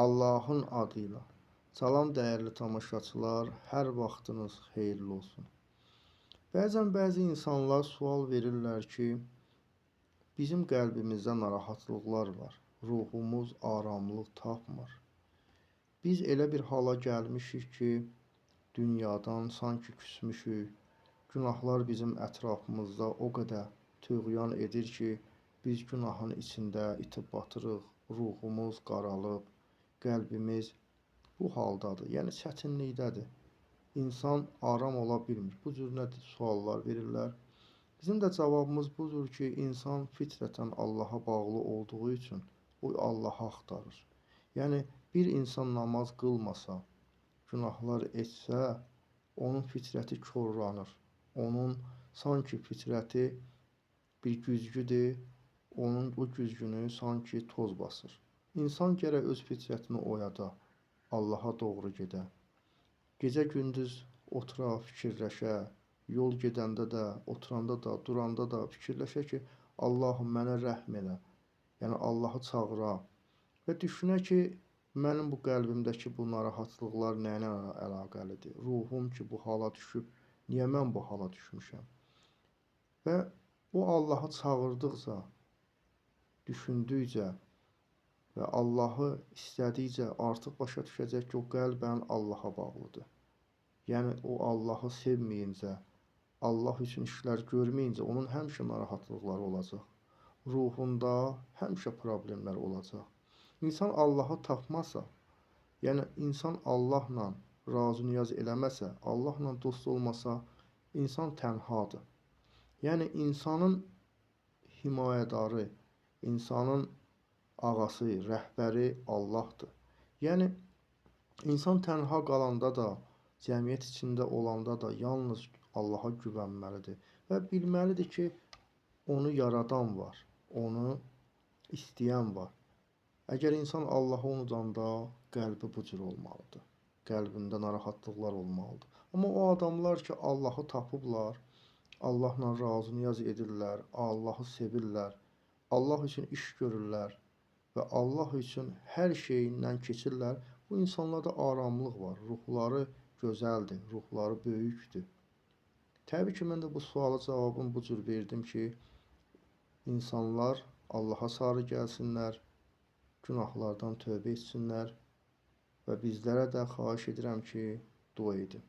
Allahın adıyla. Salam dəyərli tamaşaçılar, hər vaxtınız xeyirli olsun. Bəzi insanlar sual verirlər ki, bizim qəlbimizdə narahatlıqlar var, ruhumuz aramlıq tapmır. Biz elə bir hala gəlmişik ki, dünyadan sanki küsmüşük, günahlar bizim ətrafımızda o qədər tüğyan edir ki, biz günahın içində itib batırıq, ruhumuz qaralıb, qəlbimiz bu haldadır, yəni çətinlikdədir. İnsan aram ola bilmir. Bu cür nə suallar verirlər. Bizim də cavabımız budur ki, insan fitrətən Allaha bağlı olduğu üçün o Allahı axtarır. Yəni bir insan namaz qılmasa, günahlar etsə, onun fitrəti korlanır. Onun sanki fitrəti bir güzgüdür, onun o güzgünü sanki toz basır. İnsan gərək öz fitrətini oyada, Allaha doğru gedə. Gecə-gündüz otura, fikirləşə, yol gedəndə də, oturanda da, duranda da fikirləşə ki, Allahım mənə rəhm elə. Yəni Allahı çağıra və düşünə ki, mənim bu qəlbimdəki bu narahatlıqlar nə ilə əlaqəlidir? Ruhum ki, bu hala düşüb, niyə mən bu hala düşmüşəm? Və o Allahı çağırdıqca, düşündükcə və Allahı istədikcə artıq başa düşəcək ki, o qəlbən Allaha bağlıdır. Yəni o Allahı sevməyincə, Allah üçün işlər görməyincə onun həmişə narahatlıqları olacaq. Ruhunda həmişə problemlər olacaq. İnsan Allahı tapmasa, yəni insan Allahla razı-niyaz eləməsə, Allahla dost olmasa, insan tənhadır. Yəni insanın himayədarı, insanın ağası, rəhbəri Allahdır. Yəni insan tənha qalanda da, cəmiyyət içində olanda da yalnız Allaha güvənməlidir və bilməlidir ki, onu yaradan var, onu istəyən var. Əgər insan Allahı unudanda qəlbi bu cür olmalıdır. Qəlbində narahatlıqlar olmalıdır. Amma o adamlar ki, Allahı tapıblar, Allahla razı-niyaz edirlər, Allahı sevirlər, Allah üçün iş görürlər və Allah üçün hər şeyindən keçirlər. Bu insanlarda aramlıq var, ruhları gözəldir, ruhları böyükdür. Təbii ki, mən də bu suala cavabını bu cür verdim ki, insanlar Allaha sarı gəlsinlər, günahlardan tövbə etsinlər və bizlərə də xahiş edirəm ki, dua edin.